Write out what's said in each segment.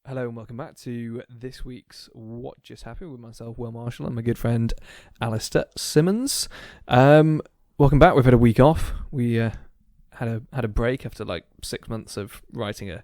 Hello and welcome back to this week's What Just Happened with myself, Will Marshall, and my good friend Alistair Simmons. Welcome back. We've had a week off. We had a break after like 6 months of writing a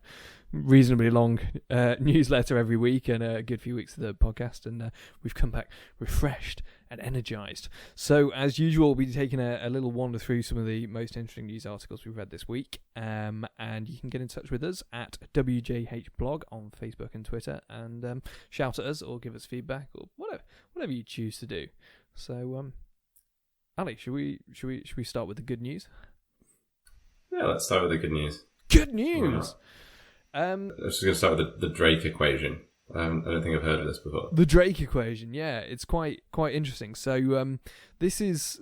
reasonably long newsletter every week and a good few weeks of the podcast, and we've come back refreshed and energized. So as usual, we'll be taking a little wander through some of the most interesting news articles we've read this week, and you can get in touch with us at WJH Blog on Facebook and Twitter, and shout at us or give us feedback or whatever you choose to do. So Ali, should we start with the good news? Yeah, let's start with the good news. Good news. I was just going to start with the Drake equation. I don't think I've heard of this before. The Drake equation, yeah, it's quite interesting. So this is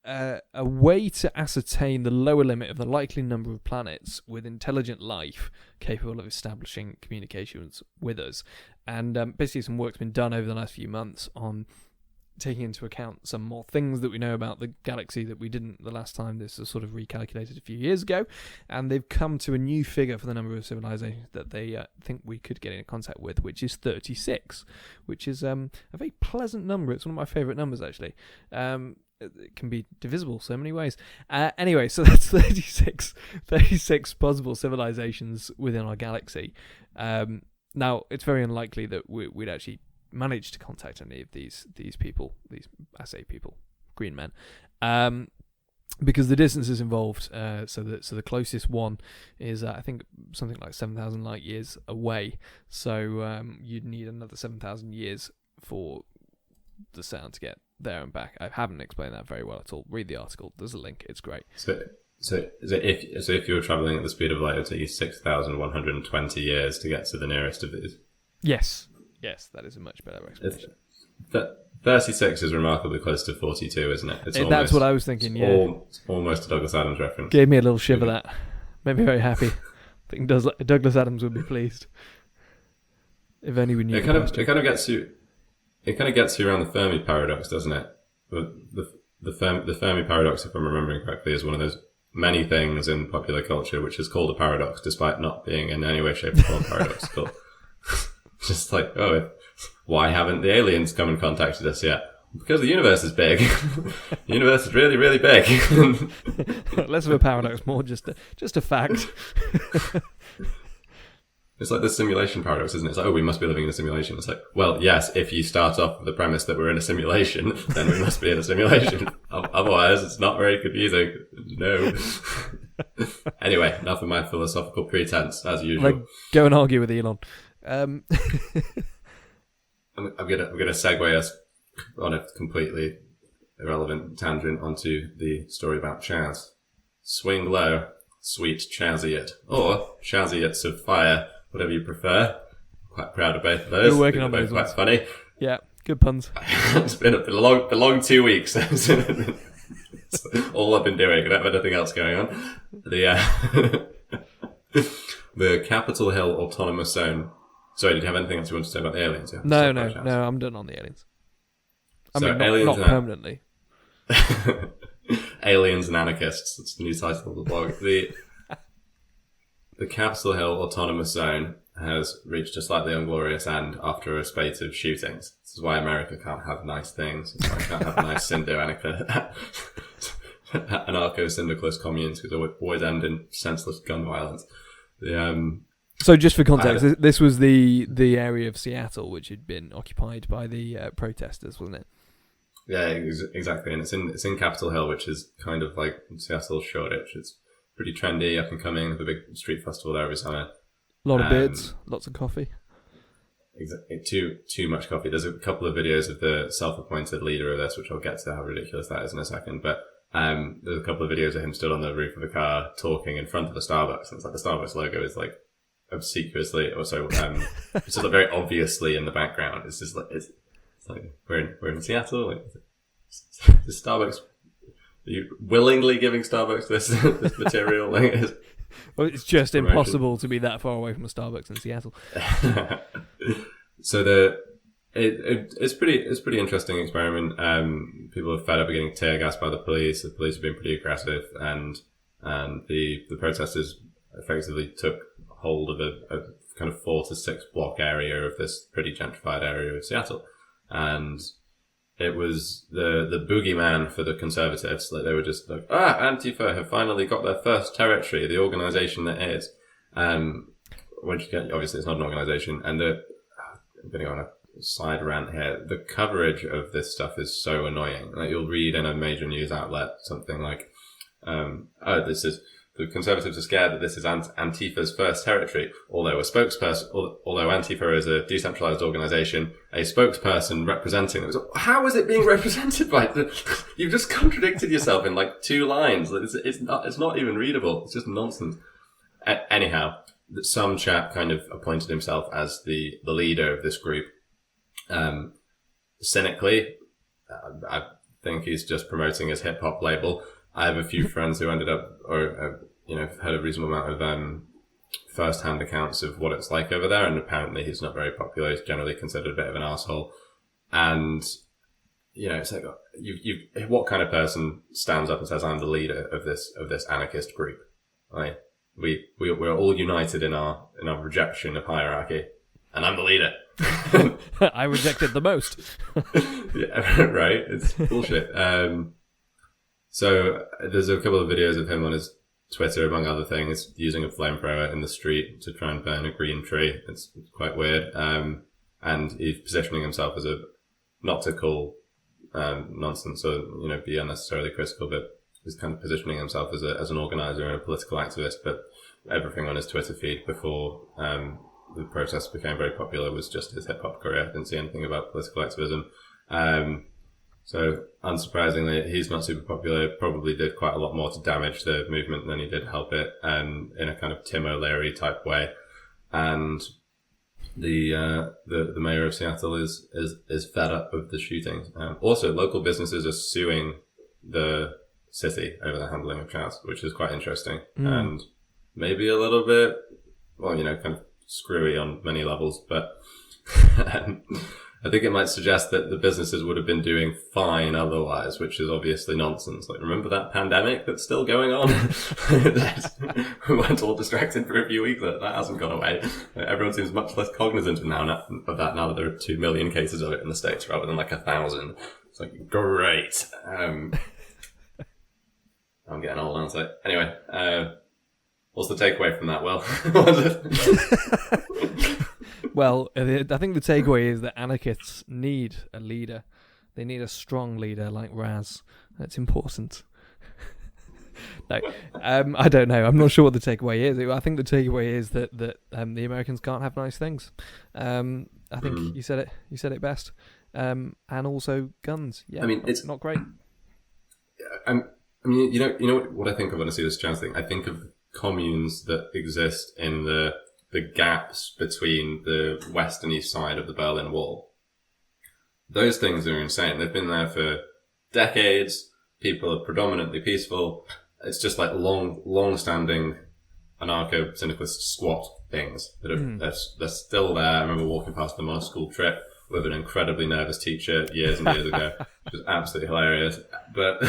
a way to ascertain the lower limit of the likely number of planets with intelligent life capable of establishing communications with us. And basically some work's been done over the last few months on taking into account some more things that we know about the galaxy that we didn't the last time. This was sort of recalculated a few years ago, and they've come to a new figure for the number of civilizations that they think we could get in contact with, which is 36, which is a very pleasant number. It's one of my favourite numbers, actually. It can be divisible so many ways. Anyway, so that's 36 possible civilizations within our galaxy. Now, it's very unlikely that we'd actually managed to contact any of these people, I say people, green men, because the distances involved. So the closest one is I think something like 7,000 light years away. So you'd need another 7,000 years for the sound to get there and back. I haven't explained that very well at all. Read the article. There's a link. It's great. So if you were travelling at the speed of light, it would take you 6,120 years to get to the nearest of these. Yes, that is a much better explanation. 36 is remarkably close to 42, isn't it? That's what I was thinking, yeah. Almost a Douglas Adams reference. Gave me a little shiver, that. Made me very happy. I think Douglas Adams would be pleased. If only we knew. It kind of gets you around the Fermi Paradox, doesn't it? The Fermi Paradox, if I'm remembering correctly, is one of those many things in popular culture which is called a paradox, despite not being in any way, shape, or form paradoxical. Just like, why haven't the aliens come and contacted us yet? Because the universe is big. The universe is really, really big. Less of a paradox, more just a fact. It's like the simulation paradox, isn't it? It's like, we must be living in a simulation. It's like, well, yes, if you start off with the premise that we're in a simulation, then we must be in a simulation. Otherwise, it's not very confusing. No. Anyway, enough of my philosophical pretense, as usual. Like, go and argue with Elon. I'm gonna segue us on a completely irrelevant tangent onto the story about Chaz. Swing low, sweet Chaziot, or Chaziots of Fire, whatever you prefer. Quite proud of both of those. You're working on those quite ones. Funny. Yeah, good puns. It's been a long 2 weeks. That's all I've been doing. I don't have anything else going on. The Capitol Hill Autonomous Zone. Sorry, did you have anything else you wanted to say about the aliens? No, I'm done on the aliens. I mean, aliens not permanently. Aliens and Anarchists. That's the new title of the blog. The Capitol Hill Autonomous Zone has reached a slightly inglorious end after a spate of shootings. This is why America can't have nice things. It's why it can't have nice anarcho-syndicalist communes, because they always end in senseless gun violence. So just for context, this was the area of Seattle which had been occupied by the protesters, wasn't it? Yeah, exactly. And it's in Capitol Hill, which is kind of like Seattle's Shoreditch. It's pretty trendy, up and coming. The big street festival there every summer. A lot of beards, lots of coffee. Exactly. Too much coffee. There's a couple of videos of the self-appointed leader of this, which I'll get to how ridiculous that is in a second. But there's a couple of videos of him stood on the roof of a car talking in front of a Starbucks. And it's like the Starbucks logo is like obsequiously, it's just like very obviously in the background. It's just like it's like we're in Seattle. Like, is Starbucks? Are you willingly giving Starbucks this material? Like, well, it's just impossible to be that far away from a Starbucks in Seattle. So it's pretty interesting experiment. People are fed up of getting tear gassed by the police. The police have been pretty aggressive, and the protesters effectively took hold of a kind of 4 to 6 block area of this pretty gentrified area of Seattle. And it was the boogeyman for the conservatives. Like, they were just like, Antifa have finally got their first territory, the organization that is. Which, obviously, it's not an organization. And I'm going to go on a side rant here. The coverage of this stuff is so annoying. Like, you'll read in a major news outlet something like, this is, the conservatives are scared that this is Antifa's first territory. Although Antifa is a decentralized organization, a spokesperson representing them. How is it being represented by you've just contradicted yourself in like 2 lines. It's not even readable. It's just nonsense. Anyhow, some chap kind of appointed himself as the leader of this group. Cynically, I think he's just promoting his hip hop label. I have a few friends who ended up, had a reasonable amount of first-hand accounts of what it's like over there, and apparently he's not very popular. He's generally considered a bit of an asshole. And, it's like, what kind of person stands up and says, I'm the leader of this anarchist group? Right? We're all united in our rejection of hierarchy, and I'm the leader. I rejected the most. Yeah, right? It's bullshit. So there's a couple of videos of him on his Twitter, among other things, using a flamethrower in the street to try and burn a green tree. It's quite weird. And he's positioning himself as not to call nonsense or, be unnecessarily critical, but he's kind of positioning himself as an organizer and a political activist. But everything on his Twitter feed before the protest became very popular was just his hip hop career. I didn't see anything about political activism. So, unsurprisingly, he's not super popular. Probably did quite a lot more to damage the movement than he did help it, in a kind of Tim O'Leary type way. And the mayor of Seattle is fed up with the shootings. Also, local businesses are suing the city over the handling of Chaz, which is quite interesting, and maybe a little bit, kind of screwy on many levels, but I think it might suggest that the businesses would have been doing fine otherwise, which is obviously nonsense. Like, remember that pandemic that's still going on? We weren't all distracted for a few weeks. That hasn't gone away. Everyone seems much less cognizant of that now that there are 2 million cases of it in the States rather than like 1,000. It's like, great. I'm getting old, aren't I? Anyway, what's the takeaway from that, Will? Well, I think the takeaway is that anarchists need a leader. They need a strong leader like Raz. That's important. No, I don't know. I'm not sure what the takeaway is. I think the takeaway is that the Americans can't have nice things. I think you said it best. And also guns. Yeah, it's not great. You know what I think of when I see this Chaz thing? I think of communes that exist in the gaps between the west and east side of the Berlin Wall. Those things are insane. They've been there for decades. People are predominantly peaceful. It's just like long-standing anarcho-syndicalist squat things that are they're still there. I remember walking past them on a school trip with an incredibly nervous teacher years and years ago, which was absolutely hilarious. But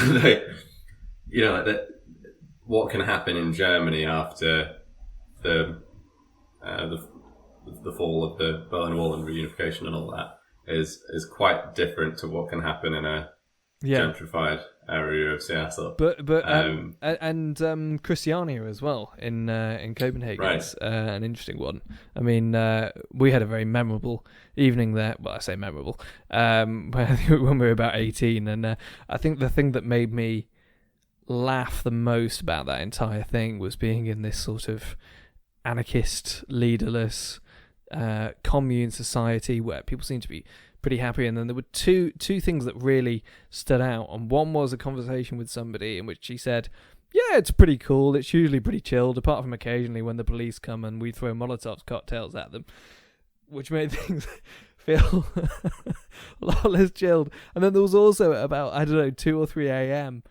what can happen in Germany after the fall of the Berlin Wall and reunification and all that is quite different to what can happen in a gentrified area of Seattle. But Christiania as well in Copenhagen is an interesting one. I mean, we had a very memorable evening there. Well, I say memorable, when we were about 18, and I think the thing that made me laugh the most about that entire thing was being in this sort of anarchist, leaderless commune society where people seem to be pretty happy. And then there were two things that really stood out, and one was a conversation with somebody in which she said, yeah, it's pretty cool, it's usually pretty chilled, apart from occasionally when the police come and we throw Molotov cocktails at them, which made things feel a lot less chilled. And then there was also about 2 or 3 a.m.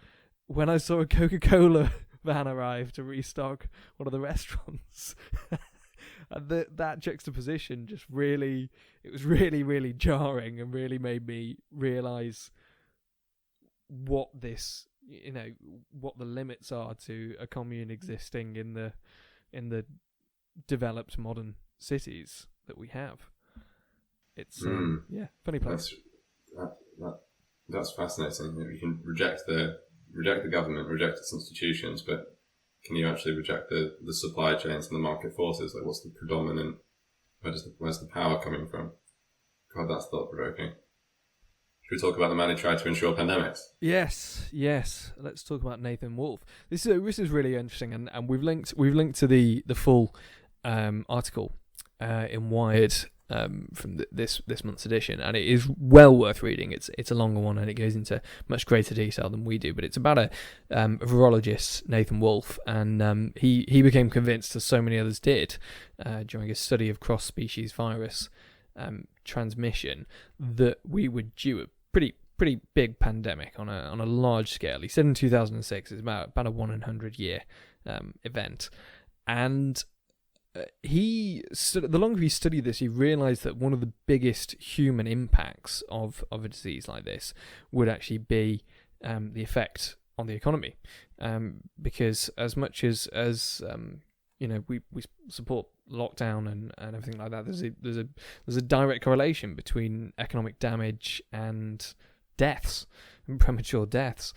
when I saw a Coca-Cola van arrive to restock one of the restaurants. And that juxtaposition just really really jarring, and really made me realise what what the limits are to a commune existing in the developed modern cities that we have. It's funny place. That's fascinating. You can reject the government, reject its institutions, but can you actually reject the supply chains and the market forces? Like, what's the predominant? Where's the power coming from? God, that's thought provoking. Should we talk about the man who tried to ensure pandemics? Yes. Let's talk about Nathan Wolfe. This is really interesting, and we've linked to the full article in Wired from this month's edition, and it is well worth reading. It's a longer one, and it goes into much greater detail than we do. But it's about a virologist, Nathan Wolfe, and he became convinced, as so many others did, during a study of cross-species virus transmission, that we were due a pretty big pandemic on a large scale. He said in 2006 it's about a 100-year event, and the longer he studied this, he realised that one of the biggest human impacts of a disease like this would actually be the effect on the economy, because as much as we support lockdown and everything like that, there's a direct correlation between economic damage and deaths, premature deaths,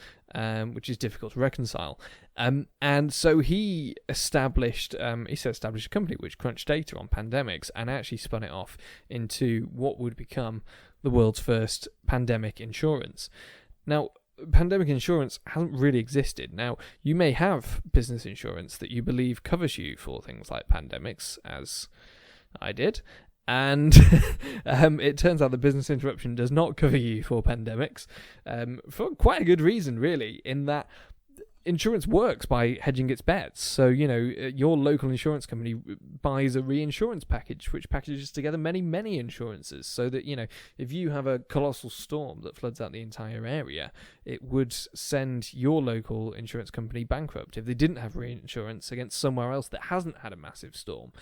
which is difficult to reconcile. And so he established a company which crunched data on pandemics and actually spun it off into what would become the world's first pandemic insurance. Now, pandemic insurance hasn't really existed. Now, you may have business insurance that you believe covers you for things like pandemics, as I did. And it turns out that business interruption does not cover you for pandemics, for quite a good reason, really, in that insurance works by hedging its bets. So, your local insurance company buys a reinsurance package, which packages together many, many insurances, so that, if you have a colossal storm that floods out the entire area, it would send your local insurance company bankrupt if they didn't have reinsurance against somewhere else that hasn't had a massive storm.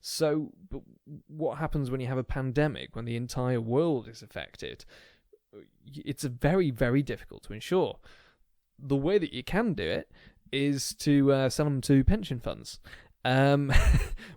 So, but what happens when you have a pandemic, when the entire world is affected? It's very, very difficult to insure. The way that you can do it is to sell them to pension funds,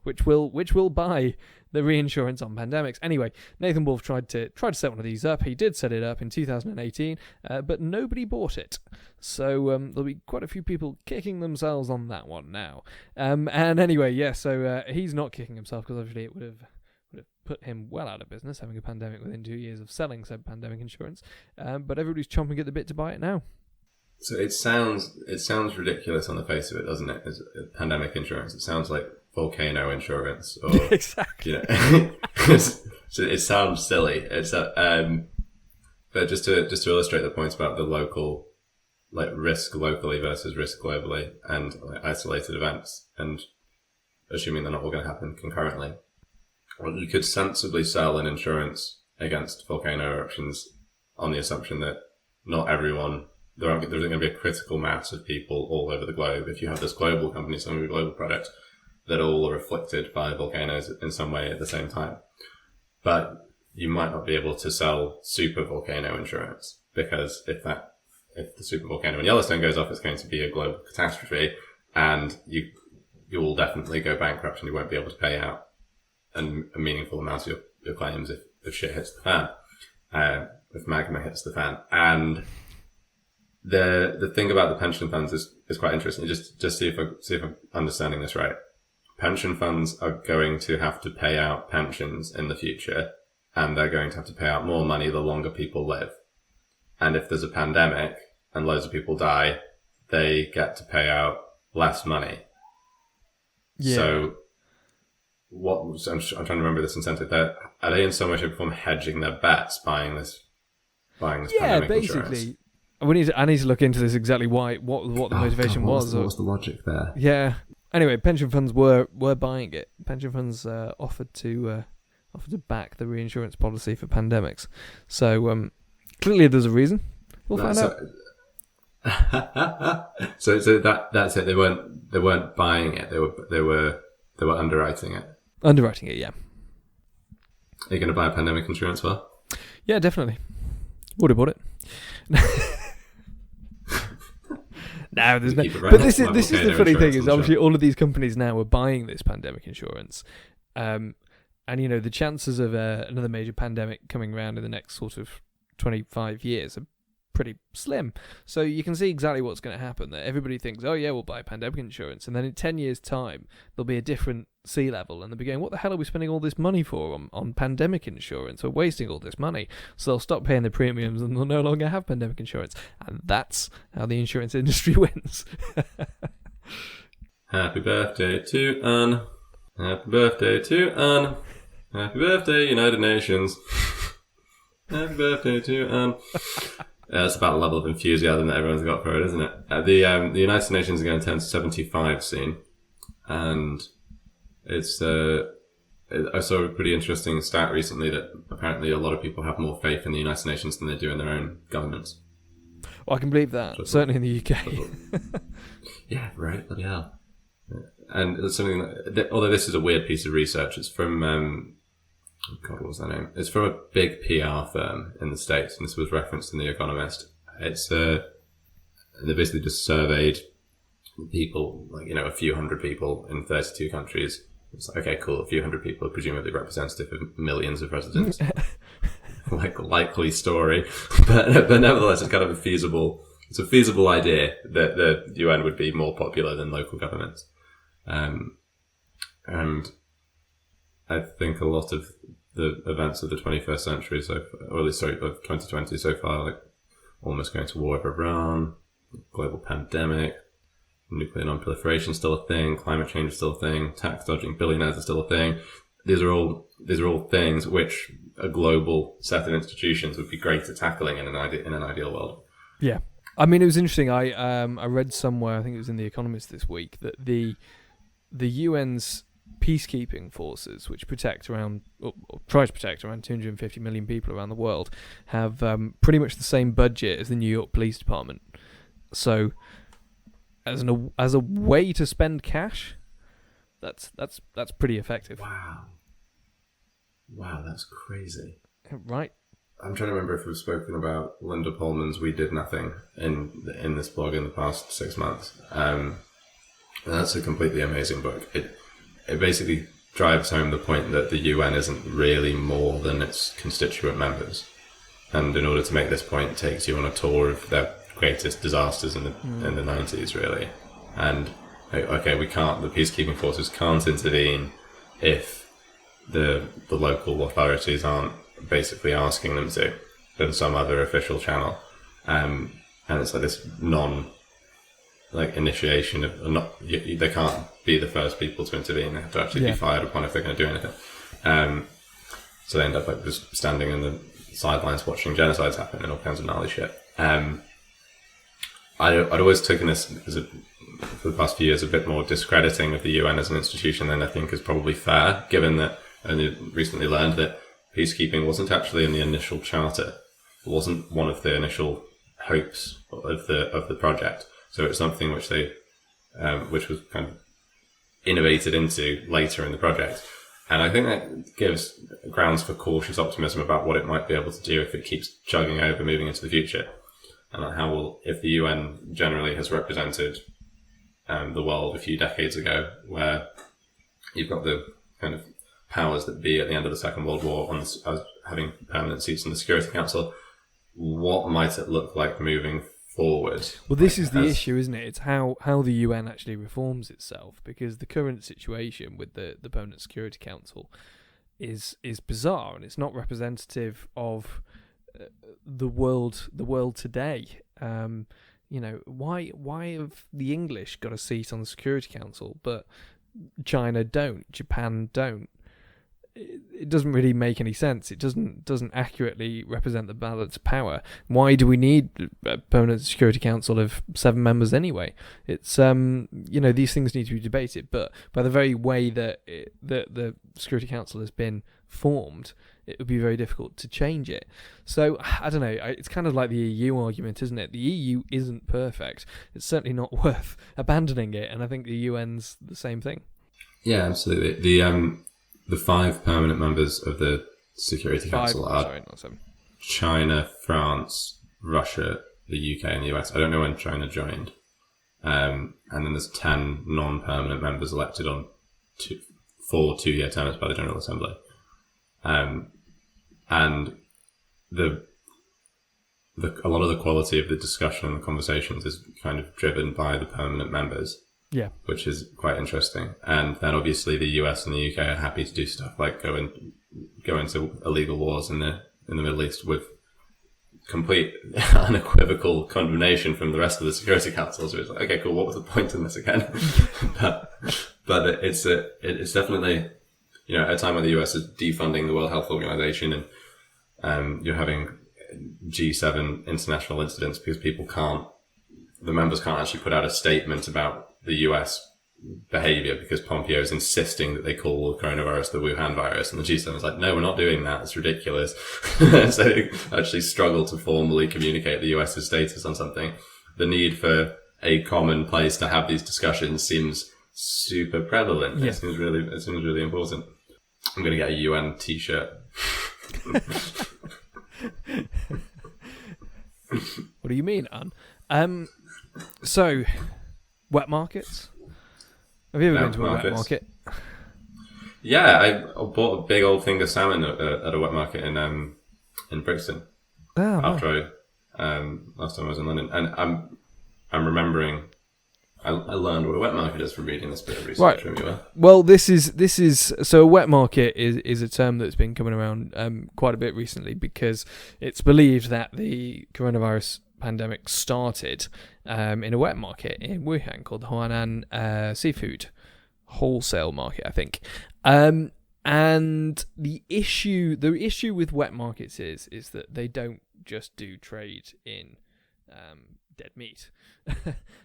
which will buy the reinsurance on pandemics. Anyway, Nathan Wolfe tried to set one of these up. He did set it up in 2018, but nobody bought it. So there'll be quite a few people kicking themselves on that one now. And anyway, so he's not kicking himself, because obviously it would have put him well out of business, having a pandemic within 2 years of selling said pandemic insurance. But everybody's chomping at the bit to buy it now. So it sounds ridiculous on the face of it, doesn't it? As pandemic insurance, it sounds like volcano insurance, or exactly. So it sounds silly. It's but just to illustrate the points about the local, like risk locally versus risk globally, and like isolated events, and assuming they're not all going to happen concurrently, well, you could sensibly sell an insurance against volcano eruptions on the assumption that not everyone. There's going to be a critical mass of people all over the globe. If you have this global company, some of your global products, that all are afflicted by volcanoes in some way at the same time. But you might not be able to sell super volcano insurance, because if the super volcano in Yellowstone goes off, it's going to be a global catastrophe, and you will definitely go bankrupt, and you won't be able to pay out a meaningful amount of your claims if shit hits the fan, if magma hits the fan. And the thing about the pension funds is quite interesting. Just see if I'm understanding this right. Pension funds are going to have to pay out pensions in the future, and they're going to have to pay out more money the longer people live. And if there's a pandemic and loads of people die, they get to pay out less money. Yeah. So I'm trying to remember this incentive. Are they in some way, shape, or form hedging their bets, buying this pandemic basically. Insurance? I need to look into this exactly what the motivation was. What was the logic there? Yeah. Anyway, pension funds were buying it. Pension funds offered to back the reinsurance policy for pandemics. So clearly there's a reason. We'll find out. So that's it. They weren't buying it. They were underwriting it. Underwriting it, yeah. Are you going to buy a pandemic insurance, well? Yeah, definitely. Would have bought it. No, there's no. But this is the funny thing is obviously all of these companies now are buying this pandemic insurance, And the chances of another major pandemic coming around in the next sort of 25 years are pretty slim. So you can see exactly what's going to happen. That everybody thinks, oh yeah, we'll buy pandemic insurance, and then in 10 years' time there'll be a different sea level, and they'll be going, what the hell are we spending all this money for on pandemic insurance? We're wasting all this money. So they'll stop paying the premiums, and they'll no longer have pandemic insurance, and that's how the insurance industry wins. Happy birthday to Anne. Happy birthday to Anne. Happy birthday, United Nations. Happy birthday to Anne. That's about the level of enthusiasm that everyone's got for it, isn't it? The United Nations are going to turn 75 soon, and it's I saw a pretty interesting stat recently that apparently a lot of people have more faith in the United Nations than they do in their own governments. Well, I can believe that, certainly in the UK. Yeah, right, bloody hell. And it's something that, although this is a weird piece of research, it's from God, what was their name? It's from a big PR firm in the States, and this was referenced in The Economist. It's they basically just surveyed people, a few hundred people in 32 countries. It's like, okay, cool, a few hundred people are presumably representative of millions of residents. Likely story, but nevertheless, it's kind of a feasible idea that the UN would be more popular than local governments, and I think a lot of the events of the 21st century, of 2020 so far, like almost going to war with Iran, global pandemic, nuclear non-proliferation is still a thing, climate change is still a thing, tax dodging billionaires is still a thing. These are all things which a global set of institutions would be great at tackling in an ideal world. Yeah, I mean, it was interesting. I read somewhere, I think it was in The Economist this week, that the UN's peacekeeping forces, which protect around, or try to protect around 250 million people around the world, have pretty much the same budget as the New York Police Department. So, as a way to spend cash, that's pretty effective. Wow, that's crazy. Right. I'm trying to remember if we've spoken about Linda Pullman's "We Did Nothing" in this blog in the past 6 months. That's a completely amazing book. It basically drives home the point that the UN isn't really more than its constituent members. And in order to make this point, it takes you on a tour of their greatest disasters in the 90s, really. And, okay, the peacekeeping forces can't intervene if the local authorities aren't basically asking them to, than some other official channel. And it's like this initiation of they can't be the first people to intervene. They have to actually be fired upon if they're going to do anything. So they end up just standing in the sidelines watching genocides happen and all kinds of gnarly shit. I'd always taken this for the past few years a bit more discrediting of the UN as an institution than I think is probably fair, given that I only recently learned that peacekeeping wasn't actually in the initial charter. It wasn't one of the initial hopes of the project. So it's something which which was kind of innovated into later in the project. And I think that gives grounds for cautious optimism about what it might be able to do if it keeps chugging over, moving into the future. And if the UN generally has represented the world a few decades ago, where you've got the kind of powers that be at the end of the Second World War as having permanent seats in the Security Council, what might it look like moving forward? Well, this is the issue, isn't it? It's how the UN actually reforms itself, because the current situation with the permanent Security Council is bizarre, and it's not representative of the world today. Why have the English got a seat on the Security Council, but China don't, Japan don't? It doesn't really make any sense. It doesn't accurately represent the balance of power. Why do we need a permanent Security Council of 7 members anyway? It's these things need to be debated, but by the very way that the Security Council has been formed, it would be very difficult to change it. So I don't know. It's kind of like the EU argument, isn't it? The EU isn't perfect. It's certainly not worth abandoning it, and I think the UN's the same thing. Yeah, absolutely. The 5 permanent members of the Security Council are China, France, Russia, the UK, and the US. I don't know when China joined. And then there's 10 non-permanent members elected on 4 2-year terms by the General Assembly. and a lot of the quality of the discussion and the conversations is kind of driven by the permanent members. Yeah. Which is quite interesting. And then obviously the US and the UK are happy to do stuff like go into illegal wars in the Middle East with complete unequivocal condemnation from the rest of the Security Council. So it's like, okay, cool, what was the point in this again? but it's definitely, at a time when the US is defunding the World Health Organization and you're having G7 international incidents because the members can't actually put out a statement about the US behavior because Pompeo is insisting that they call the coronavirus the Wuhan virus, and the G7 is like, no, we're not doing that, it's ridiculous. So they actually struggle to formally communicate the US's status on something. The need for a common place to have these discussions seems super prevalent. Yeah. It seems really important. I'm going to get a UN t-shirt. What do you mean, Anne? So, wet markets. Have you ever been to a wet market? Yeah, I bought a big old thing of salmon at a wet market in Brixton. Oh, after last time I was in London, and I'm remembering. I learned what a wet market is from reading this bit of research from you. Well, this is so a wet market is a term that's been coming around quite a bit recently because it's believed that the coronavirus pandemic started in a wet market in Wuhan called the Huanan Seafood Wholesale Market, I think. And the issue with wet markets is that they don't just do trade in dead meat.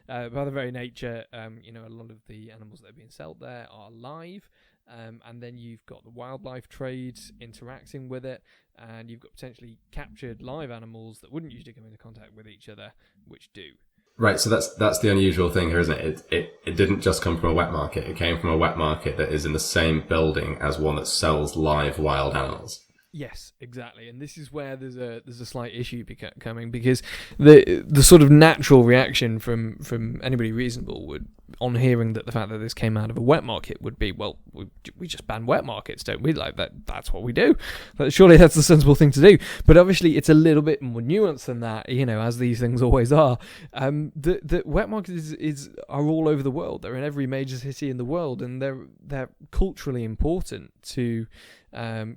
By their very nature, a lot of the animals that are being sold there are live, and then you've got the wildlife trade interacting with it, and you've got potentially captured live animals that wouldn't usually come into contact with each other, which do. Right, so that's the unusual thing here, isn't it? It didn't just come from a wet market. It came from a wet market that is in the same building as one that sells live wild animals. Yes, exactly, and this is where there's a slight issue coming because the sort of natural reaction from anybody reasonable would, on hearing that the fact that this came out of a wet market, would be, well, we just ban wet markets, don't we? Like that's what we do. But surely that's the sensible thing to do. But obviously, it's a little bit more nuanced than that, as these things always are. The wet markets are all over the world. They're in every major city in the world, and they're culturally important to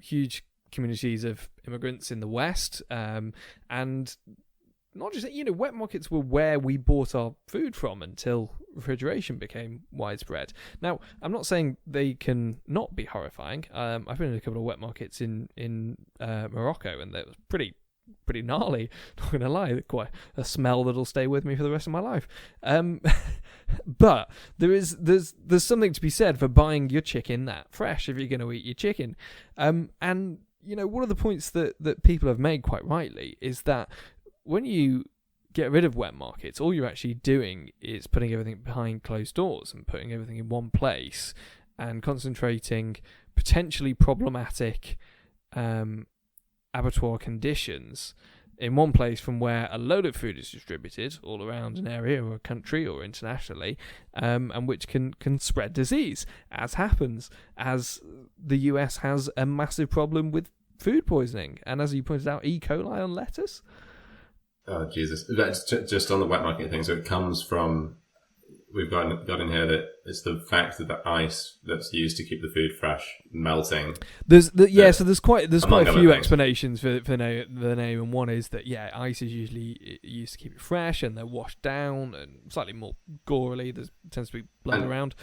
huge communities of immigrants in the West, and not just wet markets were where we bought our food from until refrigeration became widespread. Now, I'm not saying they can not be horrifying. I've been in a couple of wet markets in Morocco, and that was pretty gnarly. Not gonna lie, quite a smell that'll stay with me for the rest of my life. But there's something to be said for buying your chicken that fresh if you're going to eat your chicken, and one of the points that people have made quite rightly is that when you get rid of wet markets, all you're actually doing is putting everything behind closed doors and putting everything in one place and concentrating potentially problematic abattoir conditions in one place from where a load of food is distributed all around an area or a country or internationally, and which can spread disease, as happens, as the US has a massive problem with food poisoning, and as you pointed out, E. coli on lettuce. Oh, Jesus. That's just on the wet market thing. So it comes from, we've got in here that it's the fact that the ice that's used to keep the food fresh melting. So there's quite a few explanations for the name, and one is that ice is usually used to keep it fresh, and they're washed down and slightly more gorily. There tends to be blood around.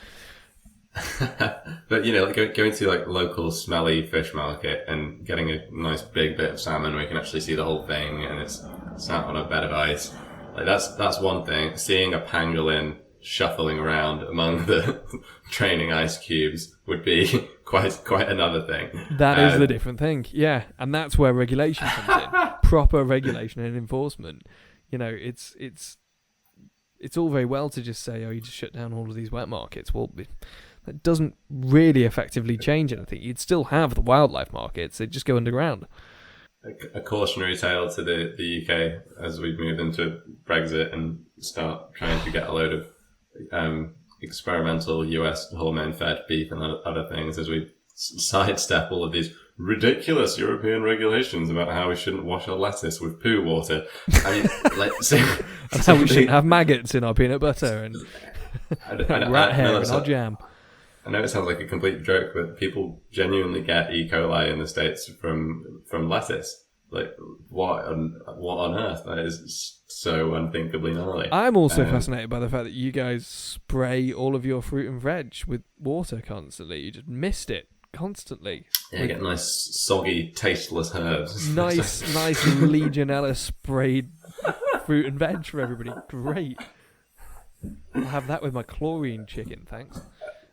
But going to local smelly fish market and getting a nice big bit of salmon where you can actually see the whole thing and it's sat on a bed of ice, that's one thing. Seeing a pangolin shuffling around among the training ice cubes would be quite another thing. That is the different thing, yeah, and that's where regulation comes in. Proper regulation and enforcement. It's all very well to just say, you just shut down all of these wet markets. Well, that doesn't really effectively change anything. You'd still have the wildlife markets. They'd just go underground. A cautionary tale to the UK as we move into Brexit and start trying to get a load of experimental US hormone-fed beef and other things as we sidestep all of these ridiculous European regulations about how we shouldn't wash our lettuce with poo water. I mean, and how we shouldn't have maggots in our peanut butter and rat hair in our jam. I know it sounds like a complete joke, but people genuinely get E. coli in the States from lettuce. Like, what on earth? That is so unthinkably gnarly. I'm also fascinated by the fact that you guys spray all of your fruit and veg with water constantly. You just mist it constantly. Yeah, you get nice, soggy, tasteless herbs. Nice Legionella sprayed fruit and veg for everybody. Great. I'll have that with my chlorine chicken, thanks.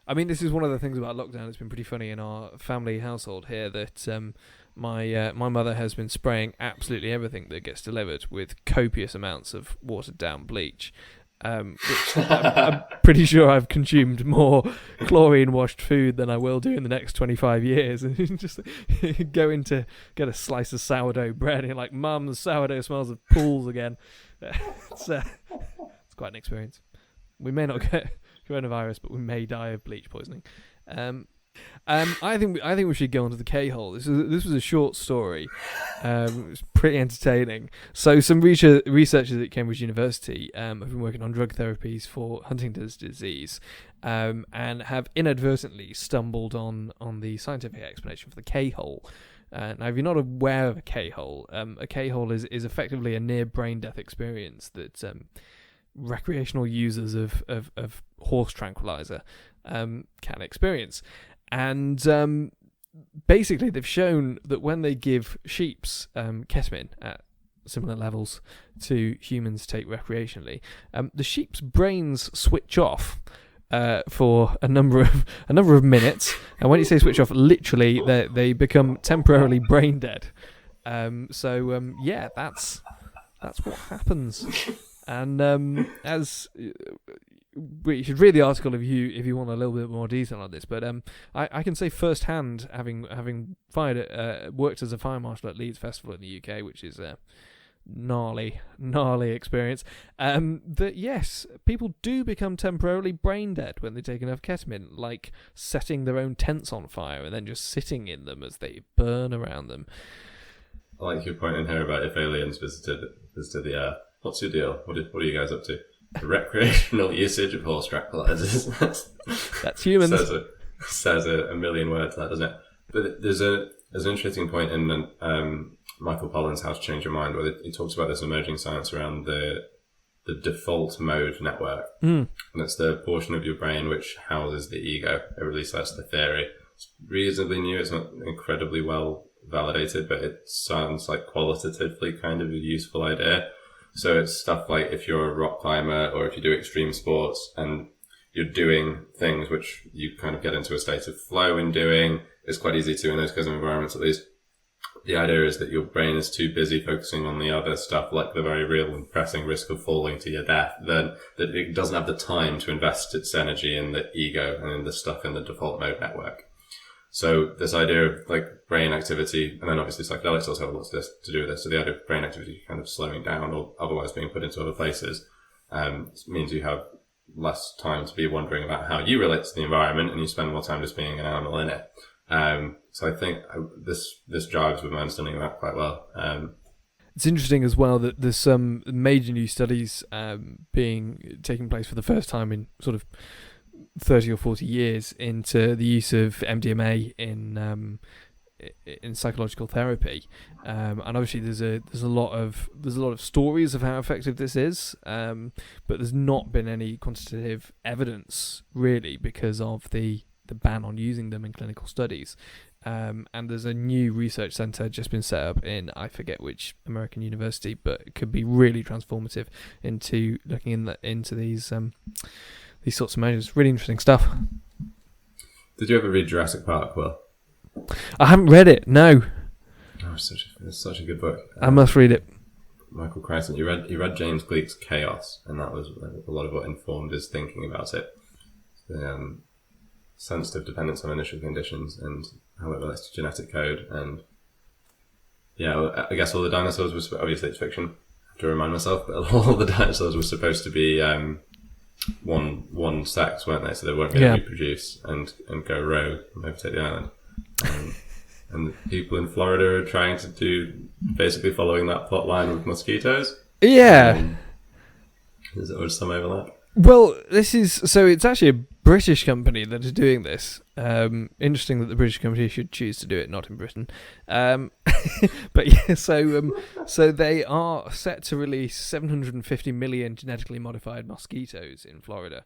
I mean, this is one of the things about lockdown that's been pretty funny in our family household here, that my mother has been spraying absolutely everything that gets delivered with copious amounts of watered down bleach, which I'm pretty sure I've consumed more chlorine washed food than I will do in the next 25 years. And just going to get a slice of sourdough bread and you're like, Mum, the sourdough smells of pools again. It's quite an experience. We may not get coronavirus, but we may die of bleach poisoning. I think we should go on to the Khole. This was a short story. It was pretty entertaining. So some researchers at Cambridge University have been working on drug therapies for Huntington's disease, and have inadvertently stumbled on the scientific explanation for the Khole. Now, if you're not aware of a Khole is effectively a near brain death experience that recreational users of horse tranquilizer can experience. And basically they've shown that when they give sheeps ketamine at similar levels to humans take recreationally, the sheep's brains switch off for a number of minutes, and when you say switch off, literally they become temporarily brain dead. Yeah, that's what happens. And as you should read the article if you want a little bit more detail on this, but I can say firsthand, having worked as a fire marshal at Leeds Festival in the UK, which is a gnarly experience, that yes, people do become temporarily brain dead when they take enough ketamine, like setting their own tents on fire and then just sitting in them as they burn around them. I like your point in here about if aliens visited the Earth. What's your deal? What are you guys up to? The recreational usage of horse tranquilizers. That's humans. Says a million words, that, doesn't it? But there's an interesting point in Michael Pollan's How to Change Your Mind, where he talks about this emerging science around the default mode network. And it's the portion of your brain which houses the ego. At least that's the theory. It's reasonably new. It's not incredibly well validated, but it sounds like qualitatively kind of a useful idea. So it's stuff like if you're a rock climber or if you do extreme sports and you're doing things which you kind of get into a state of flow in doing, it's quite easy to in those kinds of environments at least. The idea is that your brain is too busy focusing on the other stuff, like the very real and pressing risk of falling to your death, then that it doesn't have the time to invest its energy in the ego and in the stuff in the default mode network. So this idea of like brain activity, and then obviously psychedelics also have lots to do with this. So the idea of brain activity kind of slowing down or otherwise being put into other places means you have less time to be wondering about how you relate to the environment, and you spend more time just being an animal in it. So I think this jives with my understanding of that quite well. It's interesting as well that there's some major new studies taking place for the first time in sort of 30 or 40 years into the use of MDMA in psychological therapy, and obviously there's a lot of stories of how effective this is, but there's not been any quantitative evidence really because of the ban on using them in clinical studies. And there's a new research centre just been set up in, I forget which American university, but it could be really transformative into looking into these sorts of measures. Really interesting stuff. Did you ever read Jurassic Park, Will? I haven't read it, no. Oh, it's such a good book. I must read it. Michael Crichton, you read James Gleick's Chaos, and that was a lot of what informed his thinking about it. The sensitive dependence on initial conditions and how it relates to genetic code. And yeah, I guess all the dinosaurs were, obviously it's fiction, I have to remind myself, but all the dinosaurs were supposed to be one sex, weren't they? So they weren't going to reproduce and go rogue and overtake the island. And people in Florida are trying to do basically following that plot line with mosquitoes. Yeah. Is there some overlap? Well, it's actually a British company that is doing this. Interesting that the British company should choose to do it, not in Britain. But yeah, so they are set to release 750 million genetically modified mosquitoes in Florida,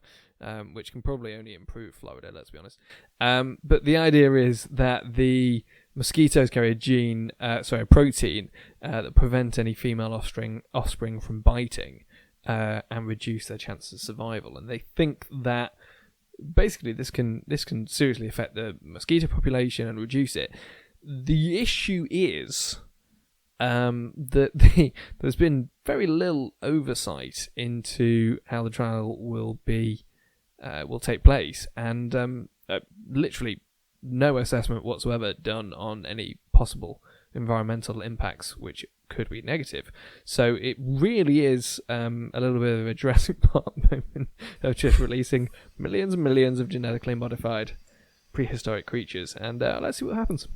which can probably only improve Florida, let's be honest. But the idea is that the mosquitoes carry a protein that prevent any female offspring from biting. And reduce their chances of survival, and they think that basically this can seriously affect the mosquito population and reduce it. The issue is that there's been very little oversight into how the trial will take place, and literally no assessment whatsoever done on any possible environmental impacts, which could be negative. So it really is a little bit of a Jurassic Park moment of just releasing millions and millions of genetically modified prehistoric creatures, and let's see what happens.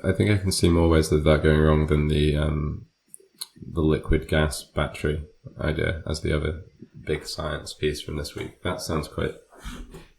I think I can see more ways of that going wrong than the liquid gas battery idea as the other big science piece from this week. That sounds quite...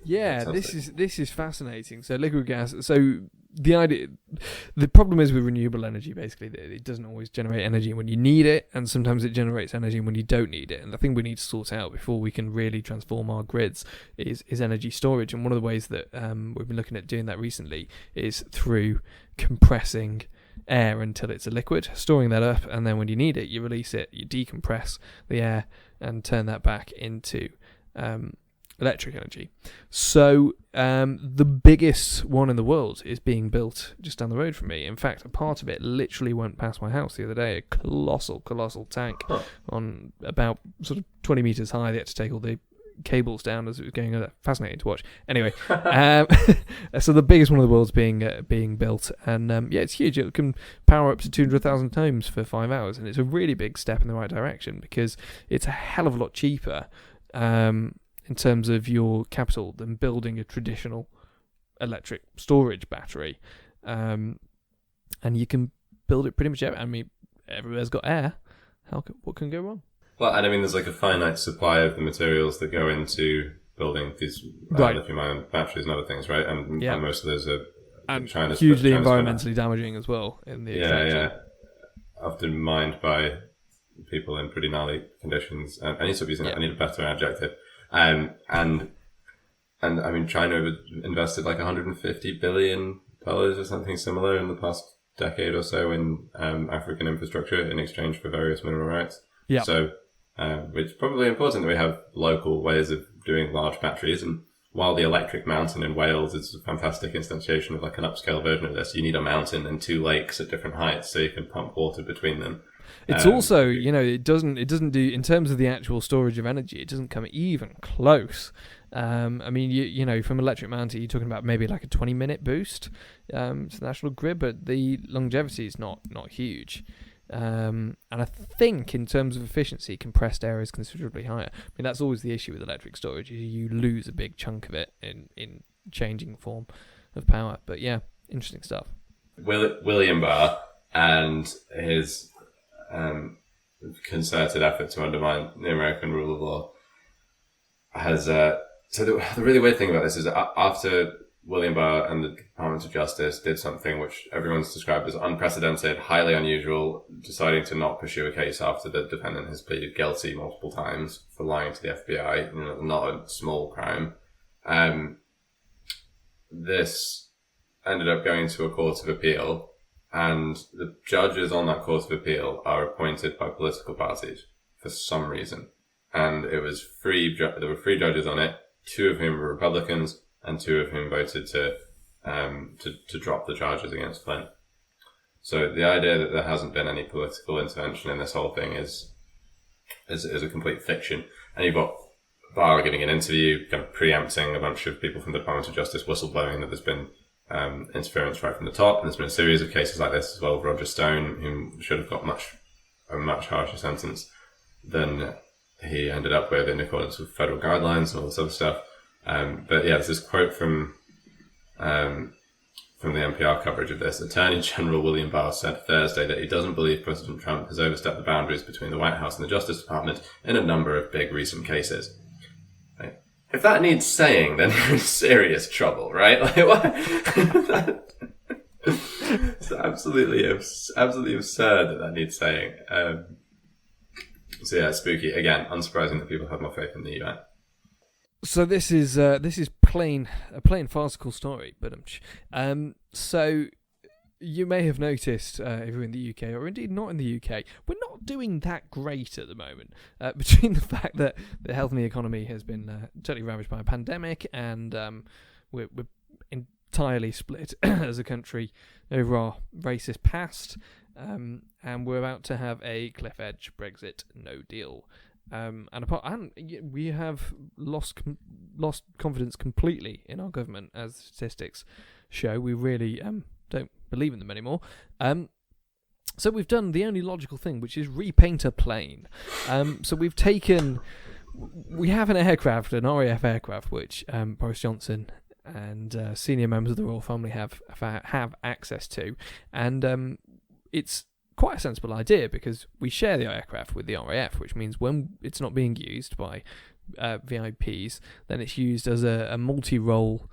Yeah, this is fascinating. So liquid gas. So the problem is with renewable energy, basically, that it doesn't always generate energy when you need it, and sometimes it generates energy when you don't need it. And the thing we need to sort out before we can really transform our grids is energy storage. And one of the ways that we've been looking at doing that recently is through compressing air until it's a liquid, storing that up, and then when you need it, you release it, you decompress the air, and turn that back into electric energy. So the biggest one in the world is being built just down the road from me. In fact, a part of it literally went past my house the other day. A colossal tank on about sort of 20 meters high. They had to take all the cables down as it was going. Fascinating to watch. Anyway, so the biggest one in the world's being built, and it's huge. It can power up to 200,000 homes for 5 hours, and it's a really big step in the right direction because it's a hell of a lot cheaper in terms of your capital than building a traditional electric storage battery. And you can build it pretty much everywhere. I mean, everywhere's got air. What can go wrong? Well, and I mean, there's like a finite supply of the materials that go into building these lithium-ion batteries and other things, right? And most of those are hugely environmentally damaging as well in the extraction. Yeah. Often mined by people in pretty gnarly conditions. And I need to stop using that. I need a better adjective. And I mean, China invested like $150 billion or something similar in the past decade or so in African infrastructure in exchange for various mineral rights. Yeah. So, it's probably important that we have local ways of doing large batteries. And while the Electric Mountain in Wales is a fantastic instantiation of like an upscale version of this, you need a mountain and 2 lakes at different heights so you can pump water between them. It's also, it doesn't do, in terms of the actual storage of energy, it doesn't come even close. I mean, you from Electric Mountain, you're talking about maybe like a 20-minute boost to the national grid, but the longevity is not huge. And I think in terms of efficiency, compressed air is considerably higher. I mean, that's always the issue with electric storage, is you lose a big chunk of it in changing form of power. But yeah, interesting stuff. William Barr and his concerted effort to undermine the American rule of law has so the really weird thing about this is after William Barr and the Department of Justice did something which everyone's described as unprecedented, highly unusual, deciding to not pursue a case after the defendant has pleaded guilty multiple times for lying to the FBI, not a small crime. This ended up going to a court of appeal, and the judges on that court of appeal are appointed by political parties for some reason. And it was there were 3 judges on it, 2 of whom were Republicans, and 2 of whom voted to drop the charges against Flynn. So the idea that there hasn't been any political intervention in this whole thing is a complete fiction. And you've got Barr getting an interview, kind of preempting a bunch of people from the Department of Justice, whistleblowing that there's been interference right from the top. And there's been a series of cases like this as well. Roger Stone, who should have got a much harsher sentence than he ended up with in accordance with federal guidelines and all this other stuff. But yeah, there's this quote from from the NPR coverage of this, Attorney General William Barr said Thursday that he doesn't believe President Trump has overstepped the boundaries between the White House and the Justice Department in a number of big recent cases. Like, if that needs saying, then you're in serious trouble, right? Like, what? It's absolutely absurd that needs saying. So yeah, spooky. Again, unsurprising that people have more faith in the UN. So this is a plain farcical story, but so you may have noticed if you're in the UK, or indeed not in the UK, we're not doing that great at the moment. Between the fact that the health and the economy has been totally ravaged by a pandemic, and we're entirely split as a country over our racist past, and we're about to have a cliff edge Brexit no deal. And we have lost confidence completely in our government, as statistics show. We really don't believe in them anymore. So we've done the only logical thing, which is repaint a plane. So we have an aircraft, an RAF aircraft, which Boris Johnson and senior members of the royal family have access to, and it's quite a sensible idea because we share the aircraft with the RAF, which means when it's not being used by VIPs, then it's used as a multi-role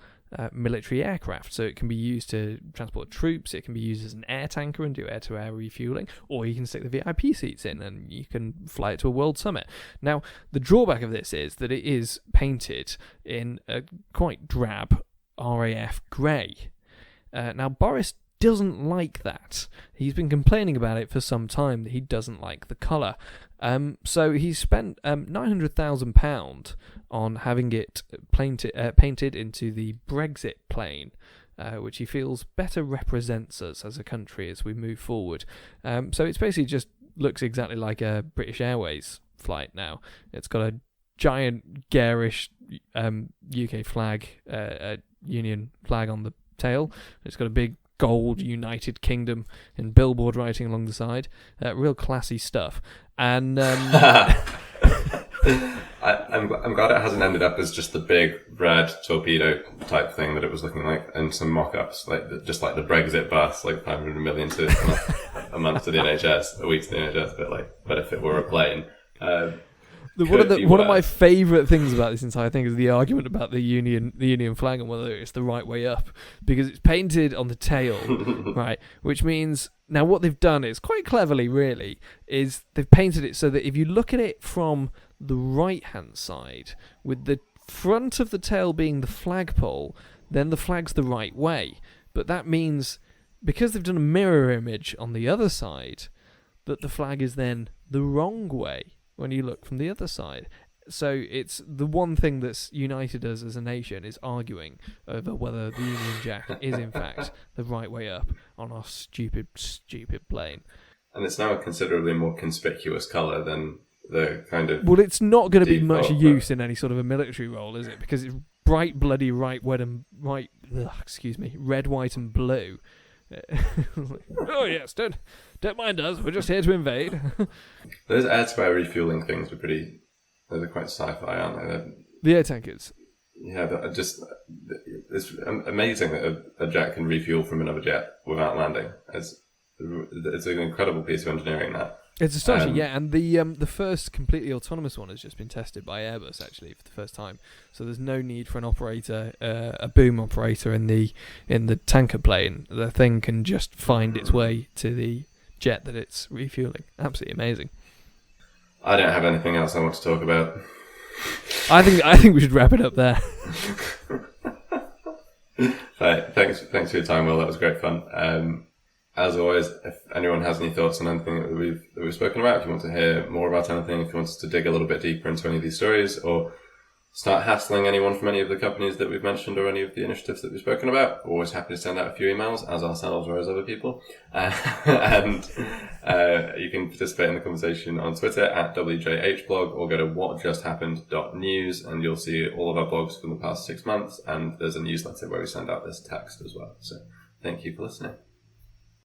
military aircraft. So it can be used to transport troops, it can be used as an air tanker and do air-to-air refueling, or you can stick the VIP seats in and you can fly it to a world summit. Now, the drawback of this is that it is painted in a quite drab RAF grey. Now, Boris doesn't like that. He's been complaining about it for some time, that he doesn't like the colour. So he spent £900,000 on having it painted into the Brexit Plane, which he feels better represents us as a country as we move forward. So it's basically just looks exactly like a British Airways flight now. It's got a giant garish UK flag, Union flag on the tail. It's got a big gold United Kingdom and billboard writing along the side. Real classy stuff. And I'm glad it hasn't ended up as just the big red torpedo type thing that it was looking like, and some mock-ups, just like the Brexit bus, like 500 million a month to the NHS, a week to the NHS, but if it were a plane. One of my favourite things about this entire thing is the argument about the Union flag and whether it's the right way up, because it's painted on the tail, right? Which means now what they've done is quite cleverly, really, is they've painted it so that if you look at it from the right-hand side, with the front of the tail being the flagpole, then the flag's the right way. But that means because they've done a mirror image on the other side, that the flag is then the wrong way when you look from the other side. So it's the one thing that's united us as a nation is arguing over whether the Union Jack is in fact the right way up on our stupid plane. And it's now a considerably more conspicuous colour than the kind of... Well, it's not going to be much use in any sort of a military role, is it? Because it's bright, bloody red, white and blue. Oh yes, don't mind us. We're just here to invade. Those air-to-air refueling things those are quite sci-fi, aren't they? The air tankers. Yeah, it's amazing that a jet can refuel from another jet without landing. It's an incredible piece of engineering, that. It's astonishing, yeah. And the first completely autonomous one has just been tested by Airbus, actually, for the first time. So there's no need for an operator, a boom operator in the tanker plane. The thing can just find its way to the jet that it's refueling. Absolutely amazing. I don't have anything else I want to talk about. I think we should wrap it up there. Right, thanks for your time, Will. That was great fun. As always, if anyone has any thoughts on anything that we've spoken about, if you want to hear more about anything, if you want us to dig a little bit deeper into any of these stories, or start hassling anyone from any of the companies that we've mentioned or any of the initiatives that we've spoken about, always happy to send out a few emails, as ourselves or as other people. And you can participate in the conversation on Twitter at WJHblog, or go to whatjusthappened.news, and you'll see all of our blogs from the past 6 months, and there's a newsletter where we send out this text as well. So thank you for listening.